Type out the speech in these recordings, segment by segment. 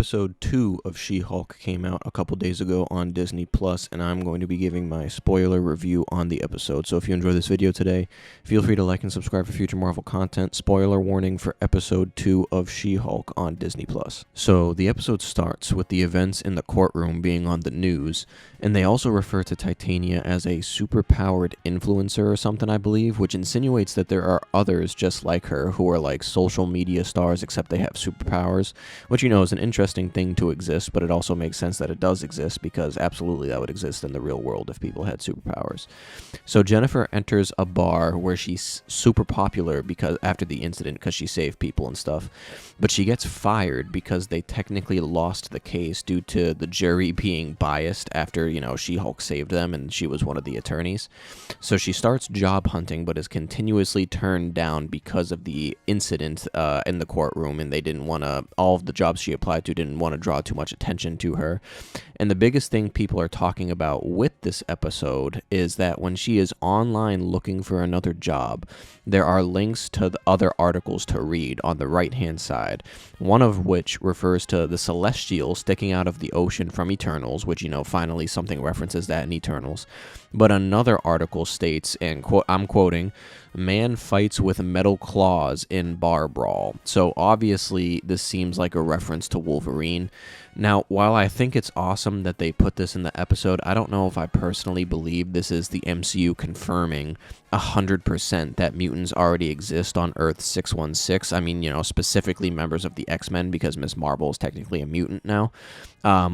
episode 2 of She-Hulk came out a couple days ago on Disney Plus, and I'm going to be giving my spoiler review on the episode. So if you enjoy this video today, feel free to like and subscribe for future Marvel content. Spoiler warning for episode 2 of She-Hulk on Disney Plus. So the episode starts with the events in the courtroom being on the news, and they also refer to Titania as a superpowered influencer or something, I believe, which insinuates that there are others just like her who are like social media stars except they have superpowers, which, you know, is an interesting thing to exist, but it also makes sense that it does exist because absolutely that would exist in the real world if people had superpowers. So Jennifer enters a bar where she's super popular because after the incident because she saved people and stuff, but she gets fired because they technically lost the case due to the jury being biased after, you know, She-Hulk saved them and she was one of the attorneys. So she starts job hunting but is continuously turned down because of the incident in the courtroom, and they didn't want to, all of the jobs she applied to didn't want to draw too much attention to her. And the biggest thing people are talking about with this episode is that when she is online looking for another job, there are links to the other articles to read on the right-hand side, one of which refers to the Celestial sticking out of the ocean from Eternals, which, you know, finally something references that in Eternals. But another article states, and I'm quoting, "Man fights with metal claws in bar brawl." So obviously this seems like a reference to Wolverine. Now, while I think it's awesome that they put this in the episode, I don't know if I personally believe this is the MCU confirming 100% that mutants already exist on Earth 616. I mean, you know, specifically members of the X-Men, because Ms. Marvel is technically a mutant now.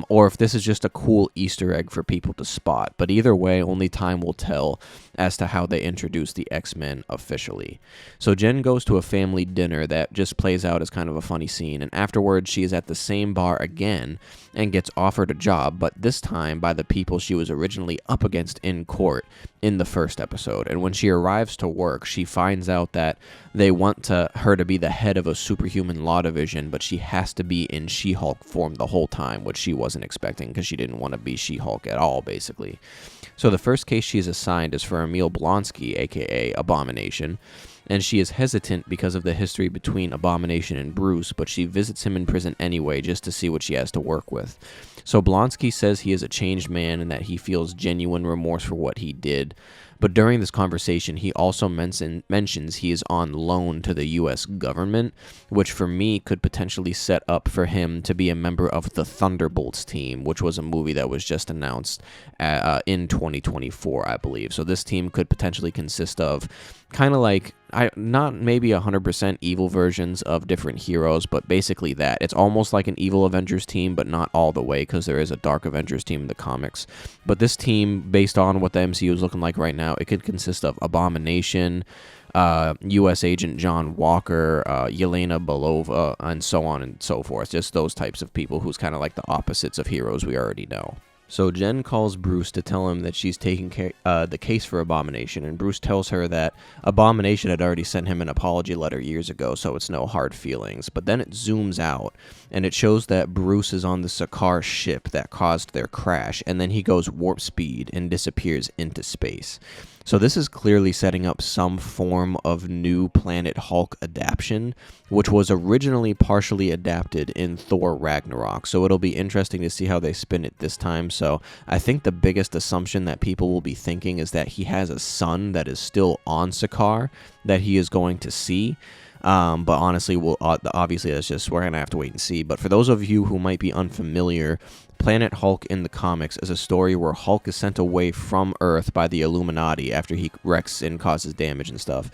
Or if this is just a cool Easter egg for people to spot. But either way, only time will tell as to how they introduce the X-Men officially. So Jen goes to a family dinner that just plays out as kind of a funny scene, and afterwards she is at the same bar again and gets offered a job, but this time by the people she was originally up against in court in the first episode. And when she arrives to work, she finds out that they want her to be the head of a superhuman law division, but she has to be in She-Hulk form the whole time, which she wasn't expecting because she didn't want to be She-Hulk at all, basically. So the first case she's assigned is for Emil Blonsky, aka Abomination, and she is hesitant because of the history between Abomination and Bruce, but she visits him in prison anyway just to see what she has to work with. So Blonsky says he is a changed man and that he feels genuine remorse for what he did. But during this conversation, he also mentions he is on loan to the U.S. government, which for me could potentially set up for him to be a member of the Thunderbolts team, which was a movie that was just announced in 2024, I believe. So this team could potentially consist of kind of like, not maybe 100% evil versions of different heroes, but basically that. It's almost like an evil Avengers team, but not all the way, because there is a Dark Avengers team in the comics. But this team, based on what the MCU is looking like right now, it could consist of Abomination, U.S. Agent John Walker, Yelena Belova, and so on and so forth. Just those types of people who's kind of like the opposites of heroes we already know. So Jen calls Bruce to tell him that she's taking the case for Abomination, and Bruce tells her that Abomination had already sent him an apology letter years ago, so it's no hard feelings. But then it zooms out, and it shows that Bruce is on the Sakaar ship that caused their crash, and then he goes warp speed and disappears into space. So this is clearly setting up some form of new Planet Hulk adaptation, which was originally partially adapted in Thor Ragnarok. So it'll be interesting to see how they spin it this time. So I think the biggest assumption that people will be thinking is that he has a son that is still on Sakaar that he is going to see. But honestly, obviously that's just, we're going to have to wait and see. But for those of you who might be unfamiliar, Planet Hulk in the comics is a story where Hulk is sent away from Earth by the Illuminati after he wrecks and causes damage and stuff.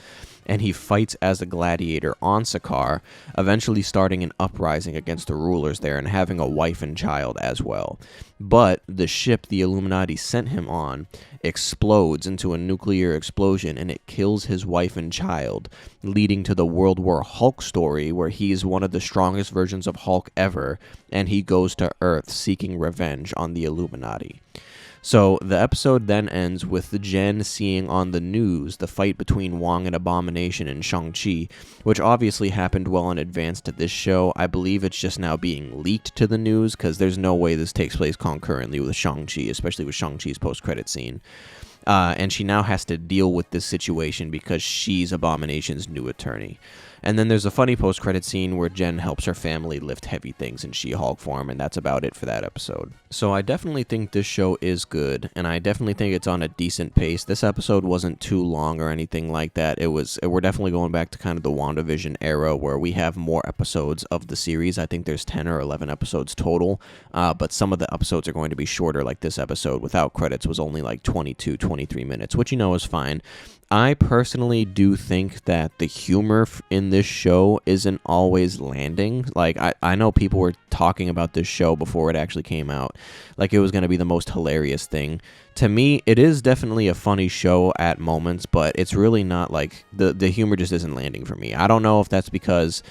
And he fights as a gladiator on Sakaar, eventually starting an uprising against the rulers there and having a wife and child as well. But the ship the Illuminati sent him on explodes into a nuclear explosion, and it kills his wife and child, leading to the World War Hulk story where he's one of the strongest versions of Hulk ever, and he goes to Earth seeking revenge on the Illuminati. So the episode then ends with Jen seeing on the news the fight between Wong and Abomination and Shang-Chi, which obviously happened well in advance to this show. I believe it's just now being leaked to the news because there's no way this takes place concurrently with Shang-Chi, especially with Shang-Chi's post-credit scene. and she now has to deal with this situation because she's Abomination's new attorney. And then there's a funny post-credit scene where Jen helps her family lift heavy things in She-Hulk form, and that's about it for that episode. So I definitely think this show is good, and I definitely think it's on a decent pace. This episode wasn't too long or anything like that. We're definitely going back to kind of the WandaVision era where we have more episodes of the series. I think there's 10 or 11 episodes total, but some of the episodes are going to be shorter, like this episode without credits was only like 22, 23 minutes, which is fine. I personally do think that the humor in this show isn't always landing. Like, I know people were talking about this show before it actually came out, like it was going to be the most hilarious thing. To me, it is definitely a funny show at moments, but it's really not, like, the humor just isn't landing for me. I don't know if that's because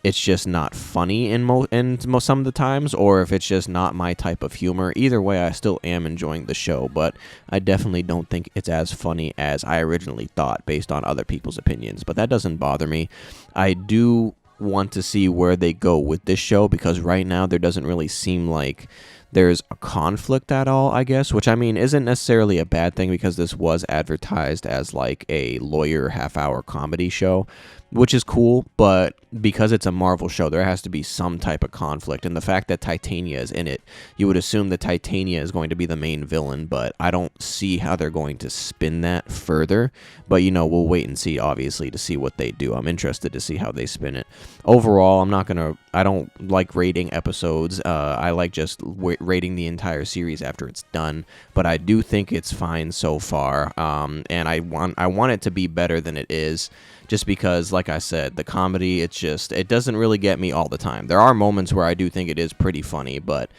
it's just not funny some of the times, or if it's just not my type of humor. Either way, I still am enjoying the show, but I definitely don't think it's as funny as I originally thought based on other people's opinions. But that doesn't bother me. I do want to see where they go with this show, because right now there doesn't really seem like there's a conflict at all, I guess, which, I mean, isn't necessarily a bad thing, because this was advertised as like a lawyer half-hour comedy show, which is cool, but because it's a Marvel show, there has to be some type of conflict, and the fact that Titania is in it, you would assume that Titania is going to be the main villain, but I don't see how they're going to spin that further, but, we'll wait and see, obviously, to see what they do. I'm interested to see how they spin it. Overall, I don't like rating episodes. I like just rating the entire series after it's done, but I do think it's fine so far, and I want it to be better than it is, just because, like I said, the comedy, it doesn't really get me all the time. There are moments where I do think it is pretty funny, but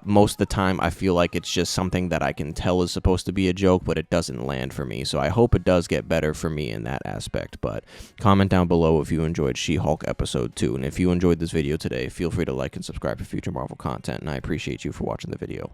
most of the time I feel like it's just something that I can tell is supposed to be a joke, but it doesn't land for me. So I hope it does get better for me in that aspect. But comment down below if you enjoyed She-Hulk episode 2. And if you enjoyed this video today, feel free to like and subscribe for future Marvel content. And I appreciate you for watching the video.